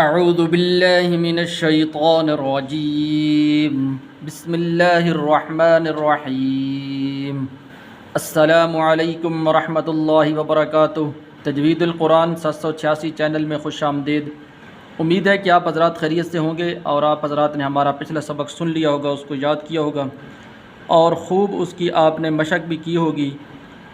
اعوذ باللہ من الشیطان الرجیم بسم اللہ الرحمن الرحیم السلام علیکم ورحمۃ اللہ وبرکاتہ۔ تجوید القرآن 786 چینل میں خوش آمدید۔ امید ہے کہ آپ حضرات خیریت سے ہوں گے اور آپ حضرات نے ہمارا پچھلا سبق سن لیا ہوگا، اس کو یاد کیا ہوگا اور خوب اس کی آپ نے مشق بھی کی ہوگی۔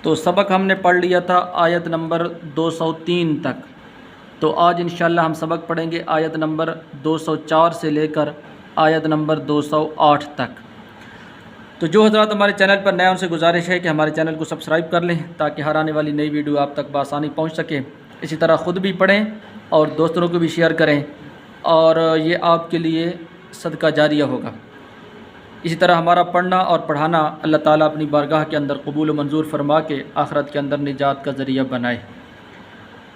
تو سبق ہم نے پڑھ لیا تھا آیت نمبر 203 تک، تو آج انشاءاللہ ہم سبق پڑھیں گے آیت نمبر 204 سے لے کر آیت نمبر 208 تک۔ تو جو حضرات ہمارے چینل پر نئے، ان سے گزارش ہے کہ ہمارے چینل کو سبسکرائب کر لیں تاکہ ہر آنے والی نئی ویڈیو آپ تک بآسانی پہنچ سکے۔ اسی طرح خود بھی پڑھیں اور دوستوں کو بھی شیئر کریں، اور یہ آپ کے لیے صدقہ جاریہ ہوگا۔ اسی طرح ہمارا پڑھنا اور پڑھانا اللہ تعالیٰ اپنی بارگاہ کے اندر قبول و منظور فرما کے آخرت کے اندر نجات کا ذریعہ بنائے۔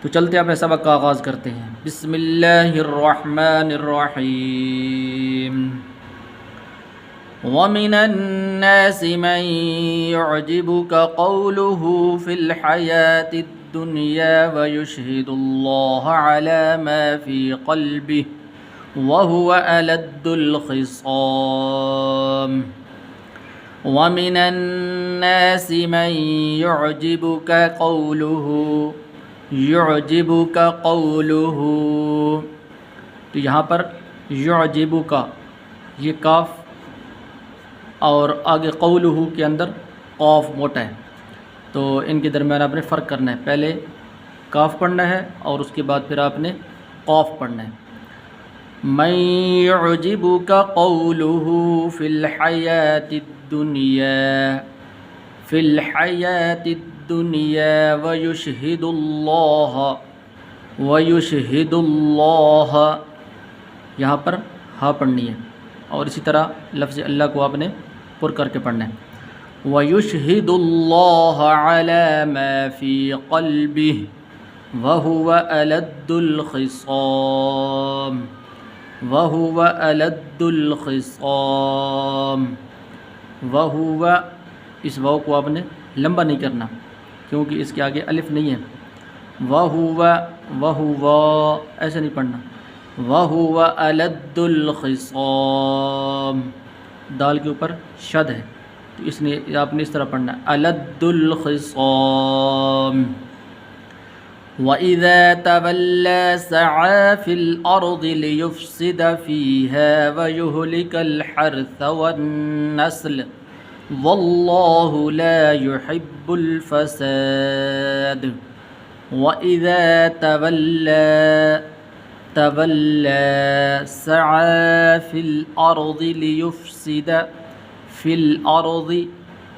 تو چلتے اپنے سبق کا آغاز کرتے ہیں۔ بسم اللہ الرحمن الرحیم۔ وَمِنَ النَّاسِ مَن يُعْجِبُكَ قَوْلُهُ فِي الْحَيَاةِ الدُّنْيَا وَيُشْهِدُ اللَّهَ عَلَى مَا فِي قَلْبِهِ وَهُوَ أَلَدُّ الْخِصَامِ۔ وَمِنَ النَّاسِ مَن يُعْجِبُكَ قَوْلُهُ، تو یہاں پر یعجبک، یہ کاف اور آگے قولہ کے اندر قاف موٹا ہے، تو ان کے درمیان آپ نے فرق کرنا ہے۔ پہلے کاف پڑھنا ہے اور اس کے بعد پھر آپ نے قاف پڑھنا ہے۔ من یعجبک قولہ فی الحیاة الدنیا، فی الحیاة الدنیا ویشہد اللہ، یہاں پر ہا پڑھنی ہے اور اسی طرح لفظ اللہ کو آپ نے پر کر کے پڑھنا ہے۔ وَيُشْهِدُ اللَّهَ عَلَى مَا فِي قَلْبِهِ وَهُوَ أَلَدُّ الْخِصَامِ، وَهُوَ أَلَدُّ الْخِصَامِ، وَهُوَ، اس واو کو آپ نے لمبا نہیں کرنا کیونکہ اس کے آگے الف نہیں ہے۔ وَهُوَ ایسے نہیں پڑھنا۔ وَهُوَ أَلَدُّ الْخِصَامِ، دال کے اوپر شد ہے تو اس نے آپ نے اس طرح پڑھنا أَلَدُّ الْخِصَامِ۔ وَإِذَا تَوَلَّى سَعَى فِي الْأَرْضِ لِيُفْسِدَ فِيهَا وَيُهْلِكَ الْحَرْثَ وَالنَّسْلَ وَاللَّهُ لَا يُحِبُّ الْفَسَادَ۔ وَإِذَا تَوَلَّى سَعَى فِي الْأَرْضِ لِيُفْسِدَ، فِي الْأَرْضِ،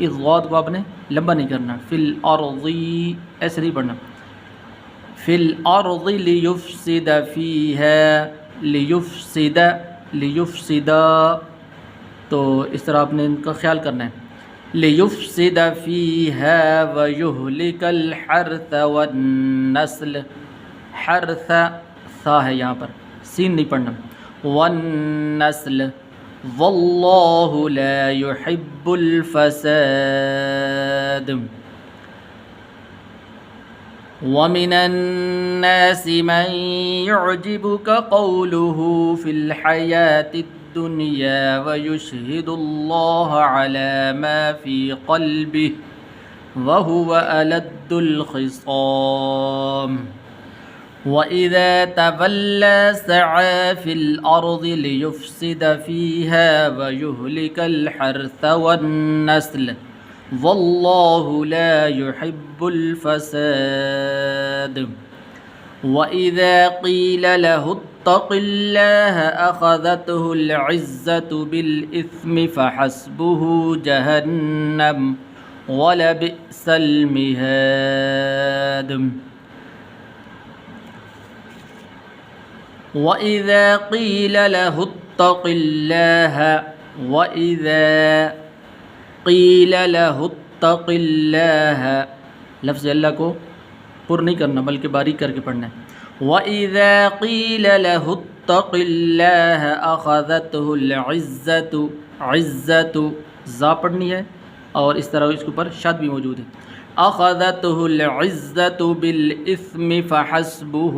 اس غاد کو آپ نے لمبا نہیں کرنا، فِي الْأَرْضِ ایسے نہیں پڑھنا، فِي الْأَرْضِ لِيُفْسِدَ فِيهَا، لِيُفْسِدَ، تو اس طرح آپ نے ان کا خیال کرنا ہے۔ لِيُفْسِدَ فِيهَا وَيُهْلِكَ الْحَرْثَ وَالنَّسْلَ، حرث ثا ہے یہاں پر، سین نہیں پڑھنا، وَالنَّسْلَ وَاللَّهُ لَا يُحِبُّ الْفَسَادَ۔ وَمِنَ النَّاسِ مَن يُعْجِبُكَ قَوْلُهُ فِي الْحَيَاةِ الدُّنْيَا وَيُشْهِدُ اللَّهَ عَلَى مَا فِي قَلْبِهِ وَهُوَ أَلَدُّ الْخِصَامِ۔ وَإِذَا تَوَلَّى سَعَى فِي الْأَرْضِ لِيُفْسِدَ فِيهَا وَيُهْلِكَ الْحَرْثَ وَالنَّسْلَ وَاللَّهُ لَا يُحِبُّ الْفَسَادَ۔ وَإِذَا قِيلَ لَهُ اتَّقِ اللَّهَ أَخَذَتْهُ الْعِزَّةُ بِالْإِثْمِ فَحَسْبُهُ جَهَنَّمُ وَلَبِئْسَ الْمِهَادُ۔ وَإِذَا قِيلَ لَهُ اتَّقِ اللَّهَ، وَإِذَا قِيلَ لَهُ اتَّقِ اللَّهَ، لفظ اللہ کو پر نہیں کرنا بلکہ باریک کر کے پڑھنا ہے۔ وَإِذَا قِيلَ لَهُ اتَّقِ اللَّهَ أَخَذَتْهُ الْعِزَّةُ، عزت زا پڑھنی ہے اور اس طرح اس کے اوپر شد بھی موجود ہے۔ أَخَذَتْهُ الْعِزَّةُ بِالْإِثْمِ فَحَسْبُهُ